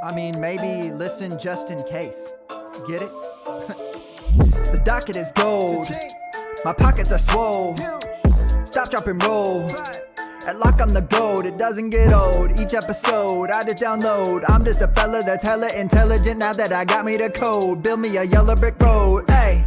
I mean, maybe listen just in case. Get it? The docket is gold. My pockets are swole. Stop, drop, and roll. At Lock on the gold, it doesn't get old. Each episode, I just download. I'm just a fella that's hella intelligent now that I got me the code. Build me a yellow brick road. Hey,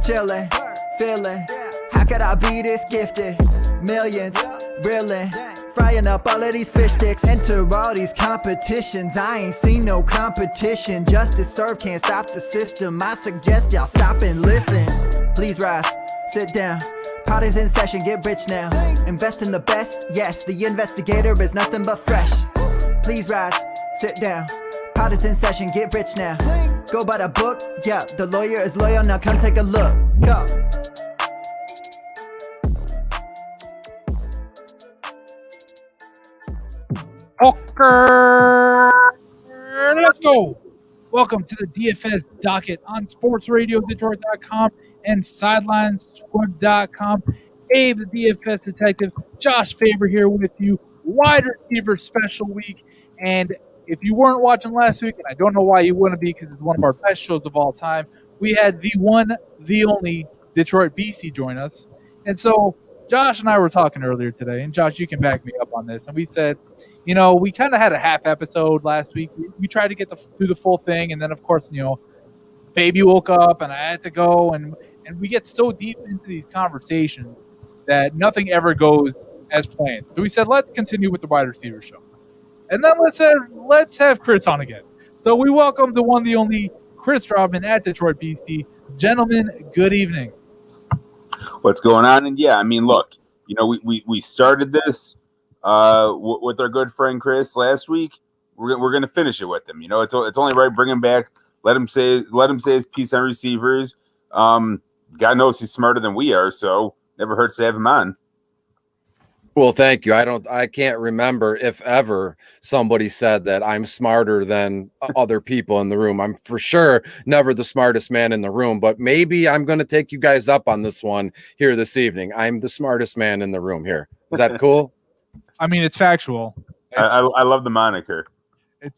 chillin', feelin'. How could I be this gifted? Millions, reelin'. Frying up all of these fish sticks. Enter all these competitions. I ain't seen no competition. Justice served can't stop the system. I suggest y'all stop and listen. Please rise, sit down. Pot is in session, get rich now. Invest in the best, yes. The investigator is nothing but fresh. Please rise, sit down. Pot is in session, get rich now. Go by the book, yeah. The lawyer is loyal, now come take a look. Go. Okay, let's go. Welcome to the DFS Docket on sportsradiodetroit.com and sidelinesquad.com. Abe, the DFS detective, Josh Faber here with you. Wide receiver special week. And if you weren't watching last week, and I don't know why you wouldn't be because it's one of our best shows of all time, we had the one, the only Detroit BC join us. And so Josh and I were talking earlier today, and Josh, you can back me up on this. And we said, you know, we kind of had a half episode last week. We tried to get through the full thing, and then, of course, you know, baby woke up, and I had to go, and we get so deep into these conversations that nothing ever goes as planned. So we said, let's continue with the wide receiver show. And then let's have Chris on again. So we welcome the one, the only Chris Rodman at Detroit BC. Gentlemen, good evening. What's going on? And yeah, I mean, look, you know, we started this with our good friend Chris last week. We're going to finish it with him. You know, it's only right. Bring him back. Let him say his piece on receivers. God knows he's smarter than we are, so never hurts to have him on. Well, thank you. I can't remember if ever somebody said that I'm smarter than other people in the room. I'm for sure never the smartest man in the room, but maybe I'm going to take you guys up on this one here this evening. I'm the smartest man in the room here. Is that cool? I mean, it's factual. I love the moniker.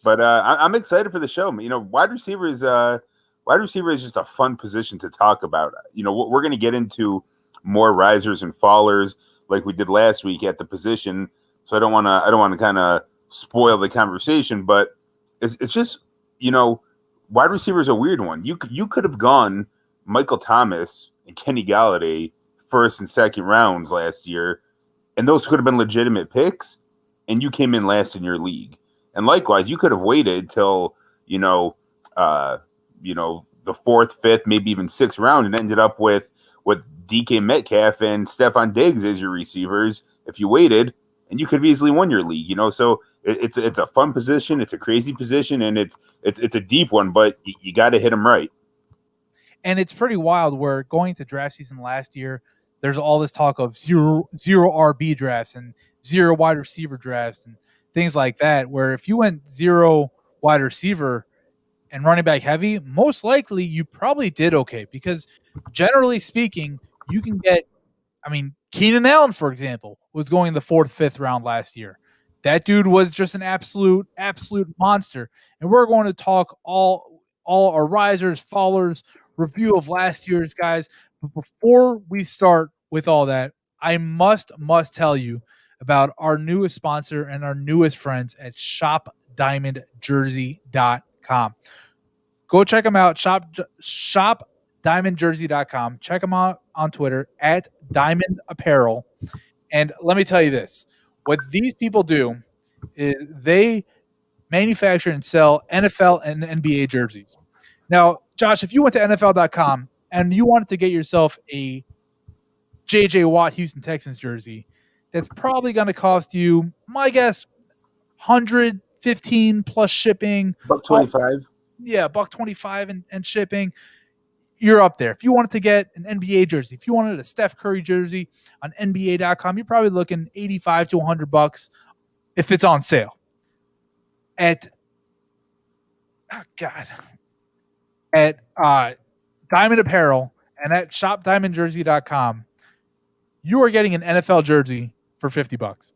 But I'm excited for the show. You know, wide receiver is just a fun position to talk about. You know, we're going to get into more risers and fallers like we did last week at the position. So I don't want to kind of spoil the conversation, but it's just, you know, wide receiver is a weird one. You could have gone Michael Thomas and Kenny Galladay first and second rounds last year, and those could have been legitimate picks, and you came in last in your league. And likewise, you could have waited till, the fourth, fifth, maybe even sixth round and ended up with DK Metcalf and Stefan Diggs as your receivers if you waited, and you could have easily won your league, you know. So it's a fun position, it's a crazy position, and it's a deep one, but you got to hit them right. And it's pretty wild where going to draft season last year, there's all this talk of zero RB drafts and zero wide receiver drafts and things like that, where if you went zero wide receiver and running back heavy, most likely you probably did okay, because generally speaking, you can get, I mean, Keenan Allen, for example, was going in the fourth, fifth round last year. That dude was just an absolute monster. And we're going to talk all our risers, fallers, review of last year's guys. But before we start with all that, I must tell you about our newest sponsor and our newest friends at shopdiamondjersey.com. Go check them out. Shopdiamondjersey.com. Check them out on Twitter at Diamond Apparel. And let me tell you this. What these people do is they manufacture and sell NFL and NBA jerseys. Now, Josh, if you went to NFL.com and you wanted to get yourself a J.J. Watt Houston Texans jersey, that's probably going to cost you, my guess, $115 plus shipping. $125. Yeah, $125 and shipping. You're up there. If you wanted to get an NBA jersey, if you wanted a Steph Curry jersey on NBA.com, you're probably looking $85 to $100 if it's on sale. At Diamond Apparel and at shopdiamondjersey.com, you are getting an NFL jersey for $50.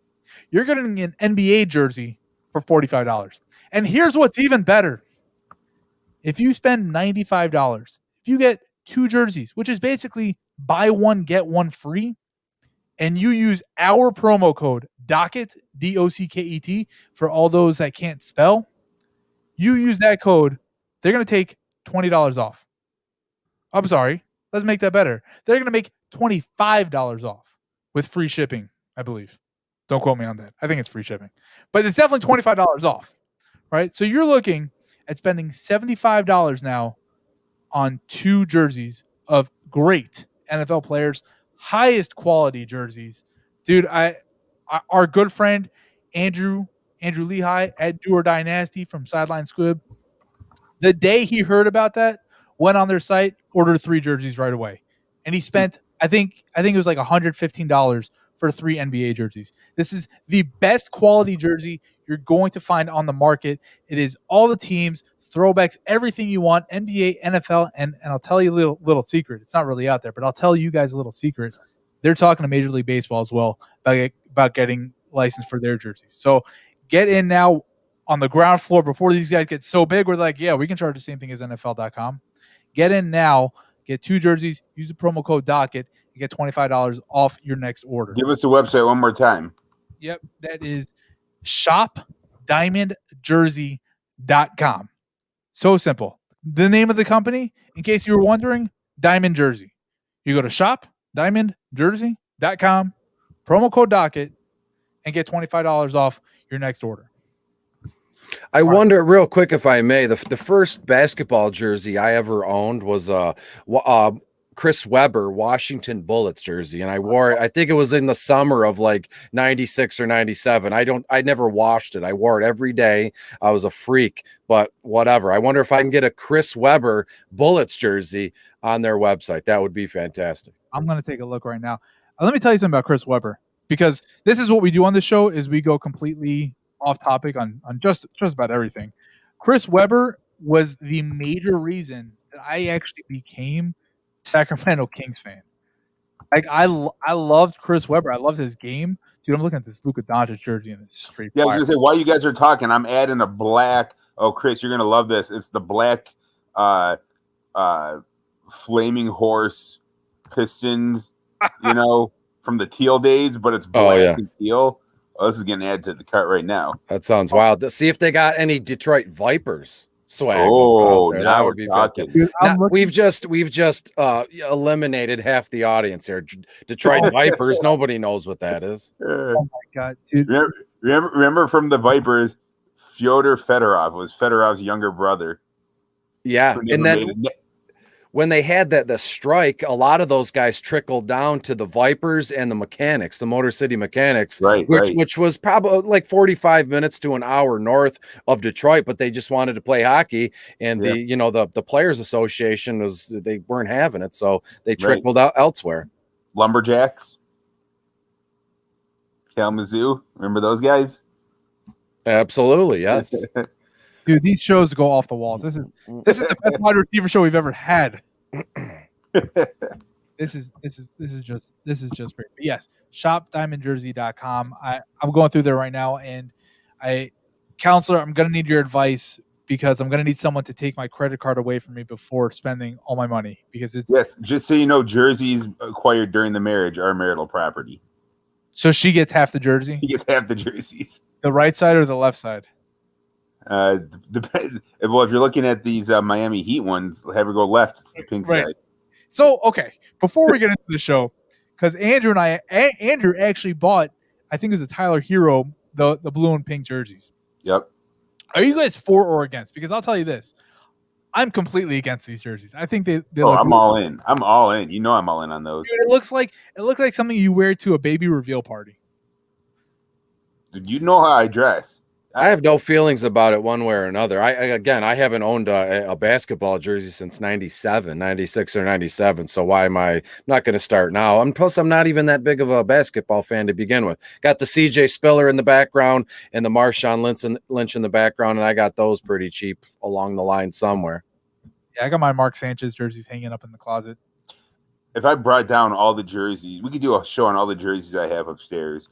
You're getting an NBA jersey for $45. And here's what's even better. If you spend $95, if you get 2 jerseys, which is basically buy one, get one free, and you use our promo code Docket, DOCKET, for all those that can't spell, you use that code, they're going to take $20 off. I'm sorry. Let's make that better. They're going to make $25 off with free shipping, I believe. Don't quote me on that. I think it's free shipping. But it's definitely $25 off, right? So you're looking at spending $75 now on 2 jerseys of great NFL players, highest quality jerseys. Dude, our good friend Andrew Lehigh at Do or Die Nasty from Sideline Squib, the day he heard about that, went on their site, ordered 3 jerseys right away. And he spent, I think it was like $115 for 3 NBA jerseys. This is the best quality jersey you're going to find on the market. It is all the teams, throwbacks, everything you want, NBA, NFL, and I'll tell you a little secret. It's not really out there, but I'll tell you guys a little secret. They're talking to Major League Baseball as well about getting licensed for their jerseys. So get in now on the ground floor before these guys get so big. We're like, yeah, we can charge the same thing as NFL.com. Get in now, get 2 jerseys, use the promo code Docket, and get $25 off your next order. Give us the website one more time. Yep, that is shopdiamondjersey.com. So simple. The name of the company, in case you were wondering, Diamond Jersey. You go to shopdiamondjersey.com, promo code Docket, and get $25 off your next order. I wonder real quick, if I may, the first basketball jersey I ever owned was Chris Webber Washington Bullets jersey, and I wore it. I think it was in the summer of like 96 or 97. I never washed it. I wore it every day. I was a freak, but whatever. I wonder if I can get a Chris Webber Bullets jersey on their website. That would be fantastic. I'm going to take a look right now. Let me tell you something about Chris Webber, because this is what we do on the show is we go completely off topic on just about everything. Chris Webber was the major reason that I actually became a Sacramento Kings fan. Like I loved Chris Webber. I loved his game. Dude, I'm looking at this Luka Doncic jersey and it's straight. Yeah, I was gonna say, while you guys are talking, I'm adding a black. Oh, Chris, you're gonna love this. It's the black flaming horse Pistons, from the teal days, but it's black and teal. Oh, this is getting added to the cart right now. That sounds wild. To see if they got any Detroit Vipers swag. Oh, that would be fantastic. We've just eliminated half the audience here. Detroit Vipers. Nobody knows what that is. Oh my god, dude! Remember from the Vipers, Fyodor Fedorov was Fedorov's younger brother. Yeah, and then when they had the strike, a lot of those guys trickled down to the Vipers and the Mechanics, the Motor City Mechanics, which was probably like 45 minutes to an hour north of Detroit, but they just wanted to play hockey, and the Players Association they weren't having it, so they trickled out elsewhere. Lumberjacks, Kalamazoo, remember those guys? Absolutely, yes. Dude, these shows go off the walls. This is the best wide receiver show we've ever had. This is just great. But yes, shopdiamondjersey.com. I'm going through there right now, and counselor, I'm gonna need your advice because I'm gonna need someone to take my credit card away from me before spending all my money, because it's just so you know, jerseys acquired during the marriage are marital property. So she gets half the jersey? She gets half the jerseys. The right side or the left side? Well, if you're looking at these Miami Heat ones, have her go left. It's the pink side. So, okay, before we get into the show, because Andrew actually bought, I think it was a Tyler Hero, the blue and pink jerseys. Yep. Are you guys for or against? Because I'll tell you this, I'm completely against these jerseys. I think they I'm all in. I'm all in. I'm all in on those. Dude, it looks like something you wear to a baby reveal party. Dude, you know how I dress. I have no feelings about it one way or another. I haven't owned a basketball jersey since 97, 96 or 97. So why am I not going to start now? Plus, I'm not even that big of a basketball fan to begin with. Got the CJ Spiller in the background and the Marshawn Lynch in the background, and I got those pretty cheap along the line somewhere. Yeah, I got my Mark Sanchez jerseys hanging up in the closet. If I brought down all the jerseys, we could do a show on all the jerseys I have upstairs.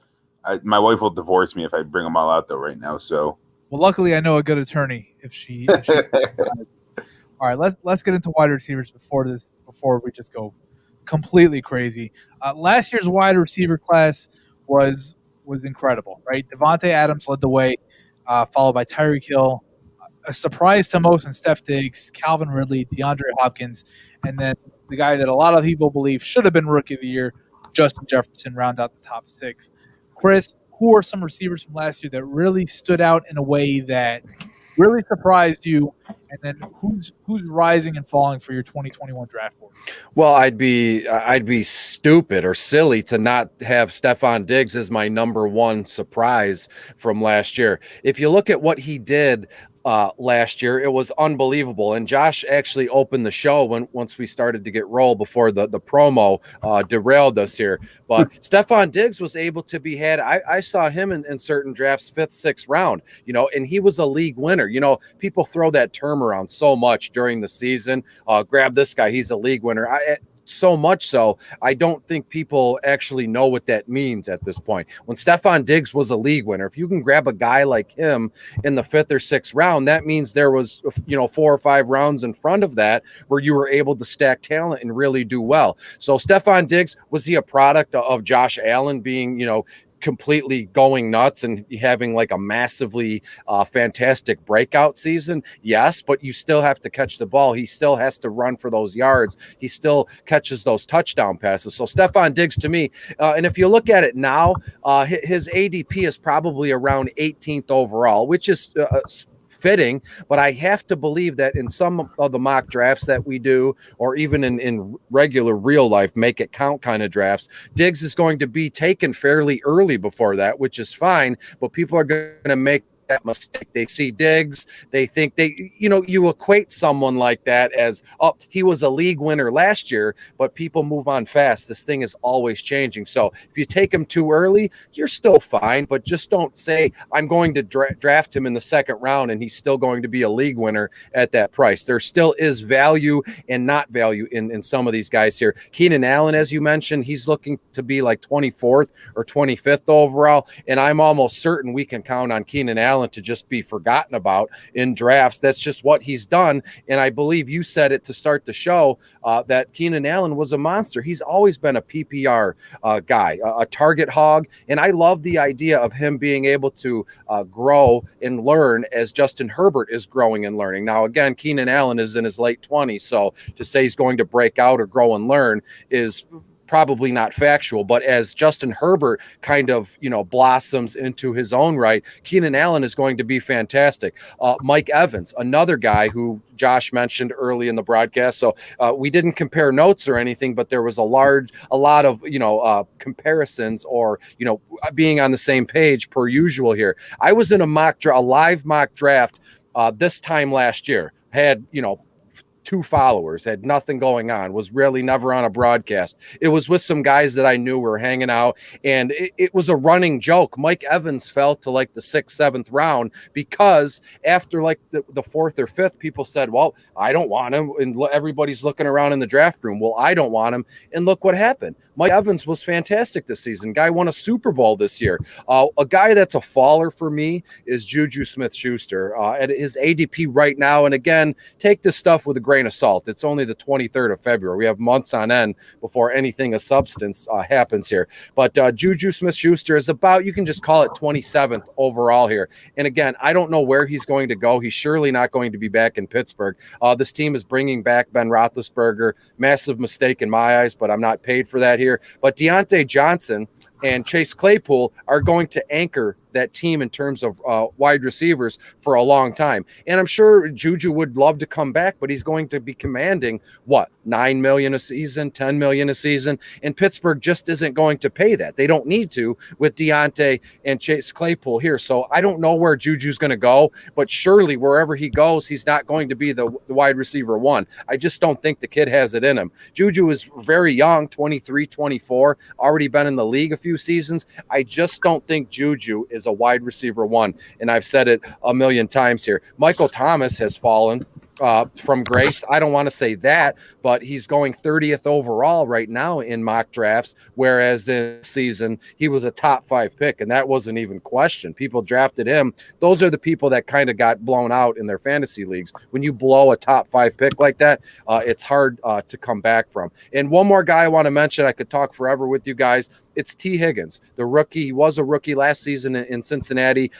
My wife will divorce me if I bring them all out though right now. So Well, luckily I know a good attorney. If she all right, let's get into wide receivers before we just go completely crazy. Last year's wide receiver class was incredible, right? Devontae Adams led the way, followed by Tyreek Hill. A surprise to most in Steph Diggs, Calvin Ridley, DeAndre Hopkins, and then the guy that a lot of people believe should have been Rookie of the Year, Justin Jefferson, round out the top 6. Chris, who are some receivers from last year that really stood out in a way that really surprised you? And then who's rising and falling for your 2021 draft board? Well, I'd be stupid or silly to not have Stefan Diggs as my number one surprise from last year. If you look at what he did last year, it was unbelievable. And Josh actually opened the show once we started to get roll before the promo derailed us here. But Stefan Diggs was able to be had. I saw him in certain drafts, 5th, 6th round, and he was a league winner. People throw that term around so much during the season. Grab this guy, he's a league winner. So much so, I don't think people actually know what that means at this point. When Stefan Diggs was a league winner, if you can grab a guy like him in the 5th or 6th round, that means there was 4 or 5 rounds in front of that where you were able to stack talent and really do well. So Stefan Diggs, was he a product of Josh Allen being completely going nuts and having like a massively fantastic breakout season? Yes, but you still have to catch the ball. He still has to run for those yards. He still catches those touchdown passes. So Stefan Diggs to me, and if you look at it now, his ADP is probably around 18th overall, which is fitting, but I have to believe that in some of the mock drafts that we do, or even in regular real life make it count kind of drafts, Diggs is going to be taken fairly early before that, which is fine, but people are going to make that mistake. They see Diggs, they think you equate someone like that as, oh, he was a league winner last year, but people move on fast. This thing is always changing. So if you take him too early, you're still fine, but just don't say I'm going to draft him in the 2nd round and he's still going to be a league winner at that price. There still is value and not value in some of these guys here. Keenan Allen, as you mentioned, he's looking to be like 24th or 25th overall, and I'm almost certain we can count on Keenan Allen to just be forgotten about in drafts. That's just what he's done. And I believe you said it to start the show, that Keenan Allen was a monster. He's always been a PPR guy, a target hog. And I love the idea of him being able to grow and learn as Justin Herbert is growing and learning. Now, again, Keenan Allen is in his late 20s. So to say he's going to break out or grow and learn is probably not factual, but as Justin Herbert kind of, blossoms into his own right, Keenan Allen is going to be fantastic. Mike Evans, another guy who Josh mentioned early in the broadcast. So we didn't compare notes or anything, but there was a lot of, comparisons or, being on the same page per usual here. I was in a live mock draft this time last year, had, 2 followers, had nothing going on, was really never on a broadcast. It was with some guys that I knew were hanging out, and it was a running joke. Mike Evans fell to like the 6th, 7th round because after like the 4th or 5th, people said, well, I don't want him. And everybody's looking around in the draft room. Well, I don't want him. And look what happened. Mike Evans was fantastic this season. Guy won a Super Bowl this year. A guy that's a faller for me is Juju Smith-Schuster. At his ADP right now, and again, take this stuff with a grain of salt. It's only the 23rd of February. We have months on end before anything of substance happens here. But Juju Smith-Schuster is about, you can just call it 27th overall here. And again, I don't know where he's going to go. He's surely not going to be back in Pittsburgh. This team is bringing back Ben Roethlisberger. Massive mistake in my eyes, but I'm not paid for that here. But Deontay Johnson and Chase Claypool are going to anchor that team in terms of wide receivers for a long time. And I'm sure Juju would love to come back, but he's going to be commanding what, $9 million a season, $10 million a season, and Pittsburgh just isn't going to pay that. They don't need to with Deontay and Chase Claypool here. So I don't know where Juju's going to go, but surely wherever he goes, he's not going to be the wide receiver one. I just don't think the kid has it in him. Juju is very young, 23, 24, already been in the league a few seasons. I just don't think Juju is a wide receiver one, and I've said it a million times here. Michael Thomas has fallen from grace. I don't want to say that, but he's going 30th overall right now in mock drafts, whereas in season he was a top 5 pick, and that wasn't even questioned. People drafted him. Those are the people that kind of got blown out in their fantasy leagues. When you blow a top 5 pick like that, it's hard to come back from. And one more guy I want to mention, I could talk forever with you guys. It's T. Higgins, the rookie. He was a rookie last season in Cincinnati.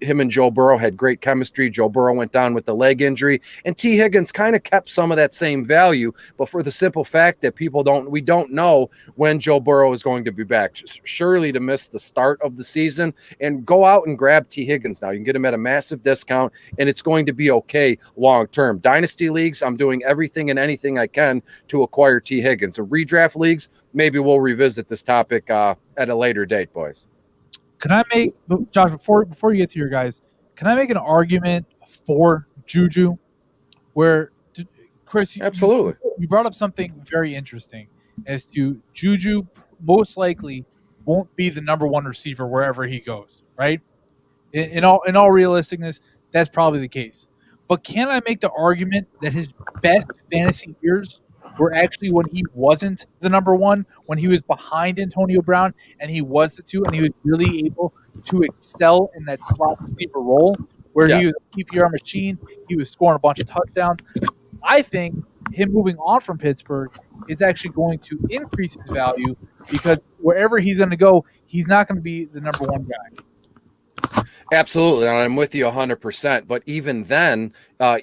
Him and Joe Burrow had great chemistry. Joe Burrow went down with the leg injury, and T. Higgins kind of kept some of that same value, but for the simple fact that we don't know when Joe Burrow is going to be back. Surely to miss the start of the season, and go out and grab T. Higgins now. You can get him at a massive discount, and it's going to be okay long term. Dynasty leagues, I'm doing everything and anything I can to acquire T. Higgins. So redraft leagues, maybe we'll revisit this topic at a later date, boys. Can I make, Josh, before you get to your guys, can I make an argument for Juju where, Chris, absolutely, you brought up something very interesting as to Juju most likely won't be the number 1 receiver wherever he goes, right? In all realisticness, that's probably the case. But can I make the argument that his best fantasy years were actually when he wasn't the number 1, when he was behind Antonio Brown and he was the 2, and he was really able to excel in that slot receiver role where he was a PPR machine, he was scoring a bunch of touchdowns. I think him moving on from Pittsburgh is actually going to increase his value because wherever he's going to go, he's not going to be the number 1 guy. Absolutely, and I'm with you 100%. But even then,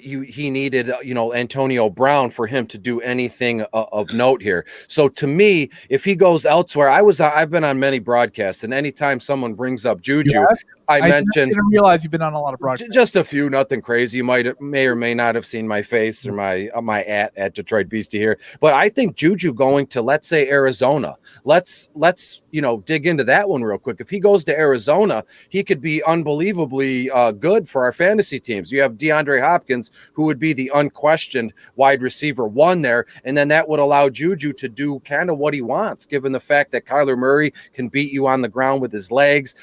he needed, Antonio Brown for him to do anything of note here. So to me, if he goes elsewhere, I've been on many broadcasts, and anytime someone brings up Juju, I mentioned. didn't realize you've been on a lot of broadcasts. Just a few, nothing crazy. You may or may not have seen my face or my at Detroit Beastie here. But I think Juju going to, let's say, Arizona. Let's dig into that one real quick. If he goes to Arizona, he could be unbelievably good for our fantasy teams. You have DeAndre Hopkins, who would be the unquestioned wide receiver 1 there, and then that would allow Juju to do kind of what he wants, given the fact that Kyler Murray can beat you on the ground with his legs.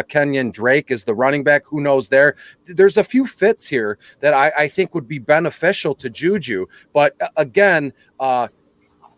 Kenyan Drake is the running back. Who knows there? There's a few fits here that I think would be beneficial to Juju. But again,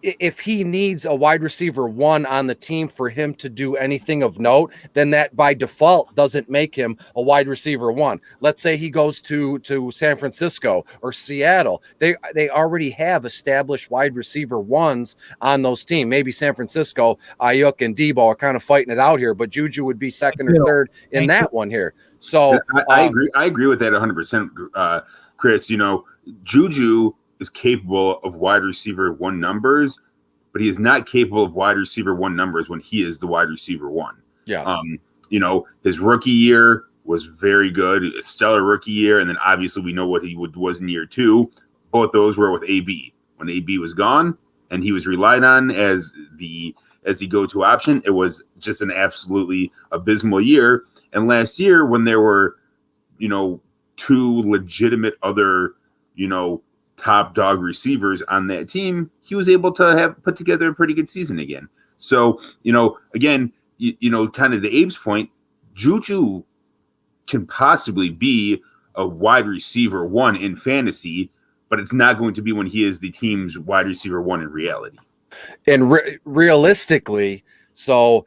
if he needs a wide receiver 1 on the team for him to do anything of note, then that by default doesn't make him a wide receiver 1. Let's say he goes to San Francisco or Seattle. They already have established wide receiver 1s on those teams. Maybe San Francisco, Ayuk and Debo are kind of fighting it out here, but Juju would be second or third in that one here. So I agree. I agree with that 100%, Chris. Juju is capable of wide receiver 1 numbers, but he is not capable of wide receiver 1 numbers when he is the wide receiver 1. Yeah. His rookie year was very good, a stellar rookie year, and then obviously we know what he was in year 2. Both those were with AB. When AB was gone and he was relied on as the go-to option, it was just an absolutely abysmal year. And last year, when there were, 2 legitimate other, top dog receivers on that team, he was able to have put together a pretty good season again. So, again, kind of to Abe's point, Juju can possibly be a wide receiver 1 in fantasy, but it's not going to be when he is the team's wide receiver 1 in reality. And realistically, so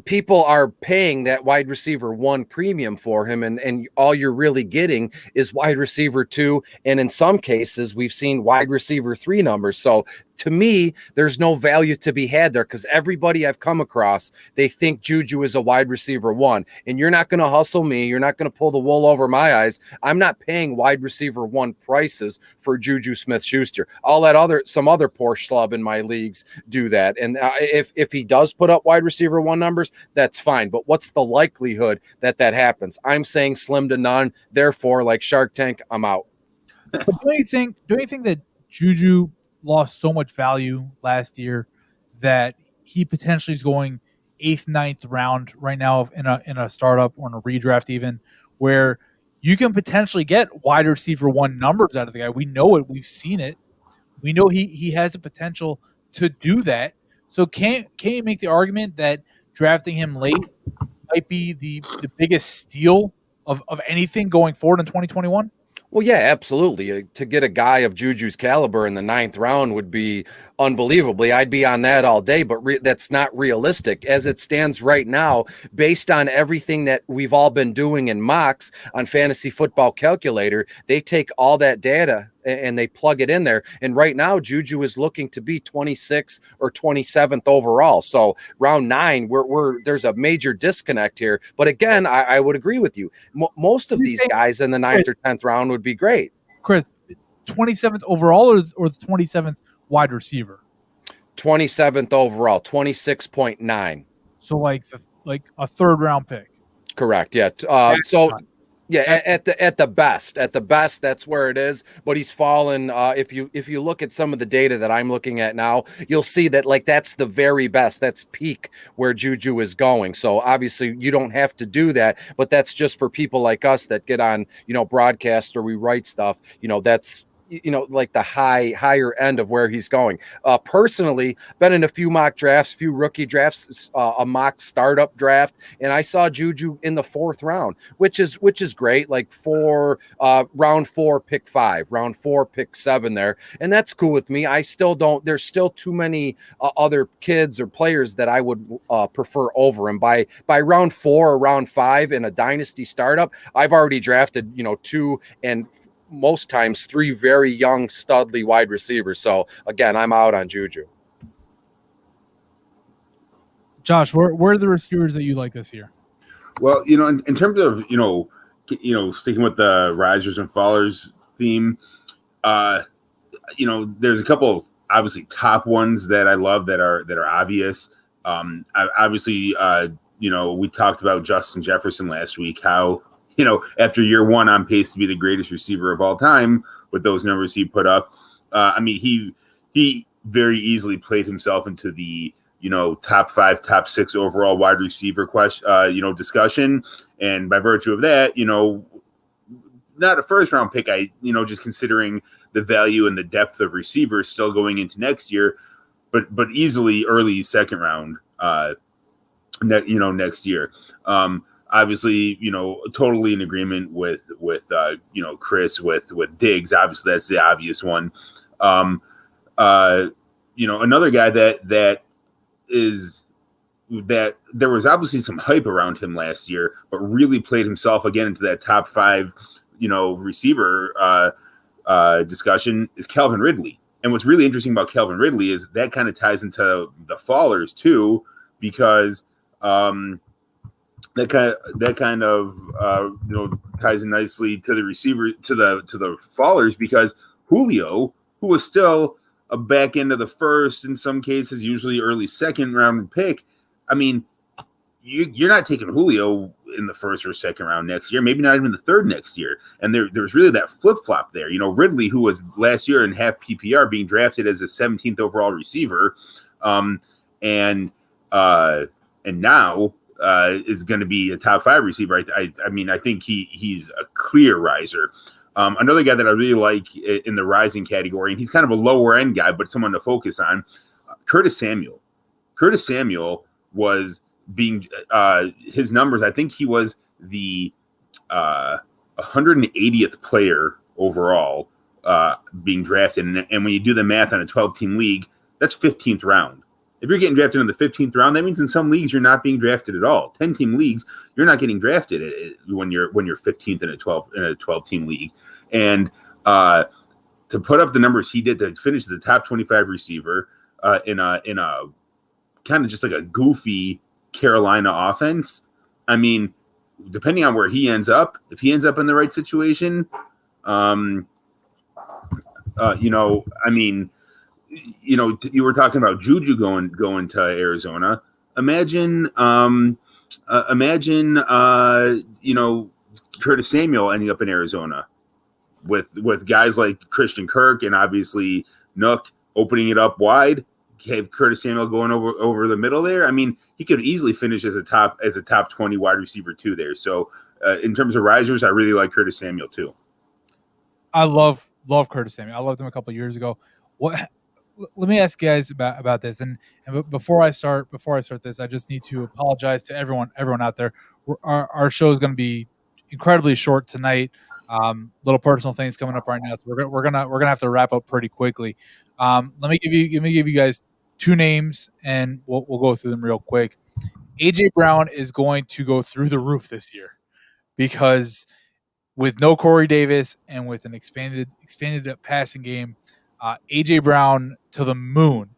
people are paying that wide receiver 1 premium for him, and all you're really getting is wide receiver 2. And in some cases, we've seen wide receiver 3 numbers. So to me, there's no value to be had there because everybody I've come across, they think Juju is a wide receiver 1. And you're not going to hustle me. You're not going to pull the wool over my eyes. I'm not paying wide receiver 1 prices for Juju Smith-Schuster. I'll let some other poor schlub in my leagues do that. And if he does put up wide receiver 1 numbers, that's fine. But what's the likelihood that happens? I'm saying slim to none. Therefore, like Shark Tank, I'm out. But don't you think that Juju lost so much value last year that he potentially is going 8th, 9th round right now in a startup or in a redraft even, where you can potentially get wide receiver 1 numbers out of the guy. We know it. We've seen it. We know he has the potential to do that. So can you make the argument that drafting him late might be the biggest steal of anything going forward in 2021? Well, yeah, absolutely. To get a guy of Juju's caliber in the 9th round would be unbelievably. I'd be on that all day, but that's not realistic as it stands right now, based on everything that we've all been doing in mocks on Fantasy Football Calculator. They take all that data and they plug it in there. And right now, Juju is looking to be 26th or 27th overall. So round 9, there's a major disconnect here. But again, I would agree with you. Most of these guys in the 9th or 10th round would be great. Chris, 27th overall or the 27th wide receiver? 27th overall, 26.9. So like a 3rd round pick. Correct. Yeah. At the best, that's where it is. But he's fallen. If you look at some of the data that I'm looking at now, you'll see that like that's the very best. That's peak where Juju is going. So obviously you don't have to do that, but that's just for people like us that get on, broadcast or we write stuff. That's like the higher end of where he's going. Personally, been in a few mock drafts, few rookie drafts, a mock startup draft, and I saw Juju in the 4th round, which is great. Like round 4, pick 5, round 4, pick 7 there, and that's cool with me. I still don't. There's still too many other kids or players that I would prefer over him. By round 4 or round 5 in a dynasty startup, I've already drafted 2 and most times 3 very young studly wide receivers. So again, I'm out on Juju. Josh, where are the receivers that you like this year? Well, in terms of sticking with the risers and fallers theme, there's a couple obviously top ones that I love that are obvious. Obviously, we talked about Justin Jefferson last week, how after year 1 on pace to be the greatest receiver of all time with those numbers he put up. He very easily played himself into the top 5, top 6 overall wide receiver discussion, and by virtue of that, not a 1st round pick. Just considering the value and the depth of receivers still going into next year, but easily early 2nd round. Next year. Obviously, totally in agreement with Chris with Diggs. Obviously, that's the obvious one. Another guy that there was obviously some hype around him last year, but really played himself again into that top 5, receiver discussion is Calvin Ridley. And what's really interesting about Calvin Ridley is that kind of ties into the fallers too, because that kind of ties in nicely to the receiver to the fallers, because Julio, who was still a back end of the 1st, in some cases usually early 2nd round pick. You're not taking Julio in the 1st or 2nd round next year, maybe not even the 3rd next year. And there's really that flip flop there. Ridley, who was last year in half PPR, being drafted as a 17th overall receiver, and now is going to be a top 5 receiver. I think he's a clear riser. Another guy that I really like in the rising category, and he's kind of a lower end guy, but someone to focus on, Curtis Samuel. Curtis Samuel was being his numbers. I think he was the 180th player overall being drafted. And when you do the math on a 12-team league, that's 15th round. If you're getting drafted in the 15th round, that means in some leagues you're not being drafted at all. 10-team leagues, you're not getting drafted when you're 15th in a 12-team league. And to put up the numbers he did to finish as a top 25 receiver in a kind of just like a goofy Carolina offense. Depending on where he ends up, if he ends up in the right situation, you were talking about Juju going to Arizona. Imagine, Curtis Samuel ending up in Arizona with guys like Christian Kirk and obviously Nook opening it up wide. Have Curtis Samuel going over the middle there. He could easily finish as a top 20 wide receiver too there. So in terms of risers, I really like Curtis Samuel too. I love Curtis Samuel. I loved him a couple of years ago. Let me ask you guys about this. And before I start this, I just need to apologize to everyone out there. Our show is going to be incredibly short tonight. Little personal things coming up right now, so we're gonna have to wrap up pretty quickly. Let me give you guys two names, and we'll go through them real quick. AJ Brown is going to go through the roof this year because with no Corey Davis and with an expanded passing game, AJ Brown to the moon.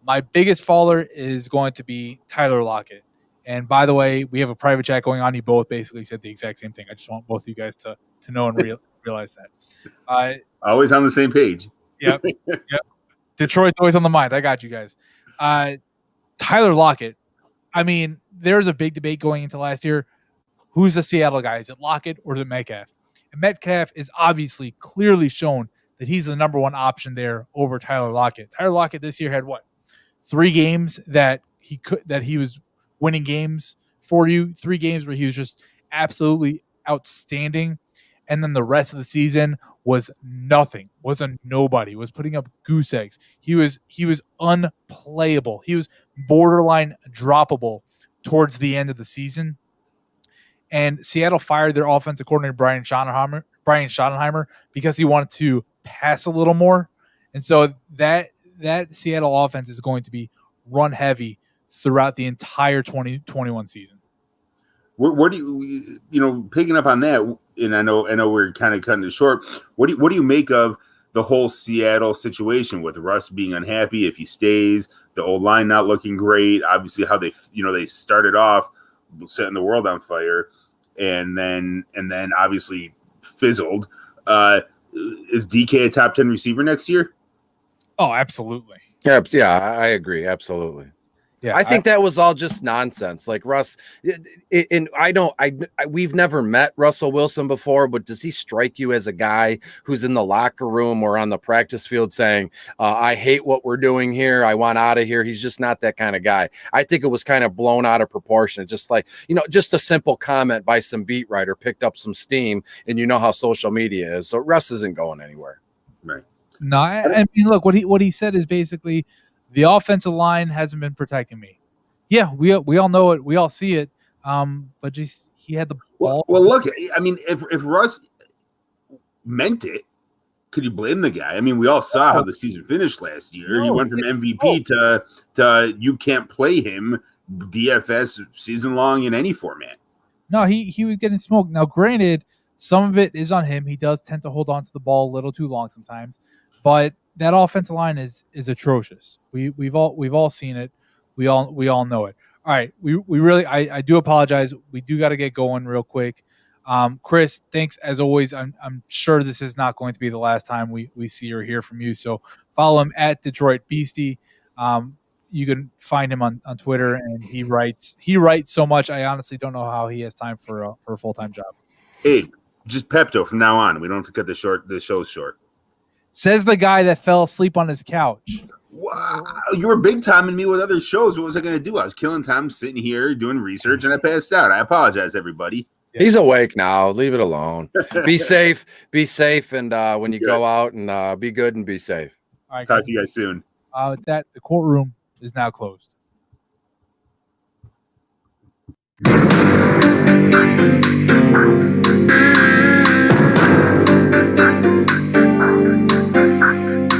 My biggest faller is going to be Tyler Lockett. And by the way, we have a private chat going on. You both basically said the exact same thing. I just want both of you guys to know and realize that. Always on the same page. Yep. Detroit's always on the mind. I got you guys. Tyler Lockett. I mean, there's a big debate going into last year. Who's the Seattle guy? Is it Lockett or is it Metcalf? And Metcalf is obviously clearly shown that he's the number one option there over Tyler Lockett. Tyler Lockett this year had what? 3 games that he was winning games for you. 3 games where he was just absolutely outstanding. And then the rest of the season was nothing, was a nobody, was putting up goose eggs. He was unplayable. He was borderline droppable towards the end of the season. And Seattle fired their offensive coordinator, Brian Schottenheimer, because he wanted to pass a little more. And so that Seattle offense is going to be run heavy throughout the entire 2021 season. Where do you picking up on that? And I know we're kind of cutting it short. What do you make of the whole Seattle situation with Russ being unhappy if he stays, the old line not looking great? Obviously, how they started off setting the world on fire, and then obviously fizzled. Is DK a top 10 receiver next year? Oh, absolutely. Yeah, I agree. Absolutely. Yeah, I think that was all just nonsense. Like Russ, and we've never met Russell Wilson before, but does he strike you as a guy who's in the locker room or on the practice field saying, I hate what we're doing here, I want out of here? He's just not that kind of guy. I think it was kind of blown out of proportion. Just like, just a simple comment by some beat writer picked up some steam, and you know how social media is. So Russ isn't going anywhere. Right. No, I mean, look, what he said is basically, the offensive line hasn't been protecting me. Yeah, we all know it. We all see it. But just he had the ball. Well, look, I mean, if Russ meant it, could you blame the guy? I mean, we all saw how the season finished last year. No, he went from MVP to you can't play him DFS season long in any format. No, he was getting smoked. Now, granted, some of it is on him. He does tend to hold on to the ball a little too long sometimes, but that offensive line is atrocious. We've all seen it. We all know it. All right, we really I do apologize. We do got to get going real quick. Chris, thanks as always. I'm sure this is not going to be the last time we see or hear from you. So follow him at Detroit Beastie. You can find him on Twitter, and he writes so much. I honestly don't know how he has time for a full-time job. Hey, just Pepto from now on. We don't have to cut the show short. Says the guy that fell asleep on his couch. Wow, you were big timing me with other shows. What was I going to do? I was killing time sitting here doing research, and I passed out. I apologize, everybody. He's awake now. Leave it alone. Be safe, and when you go out, and be good and be safe. All right, talk to you guys soon. With that, the courtroom is now closed.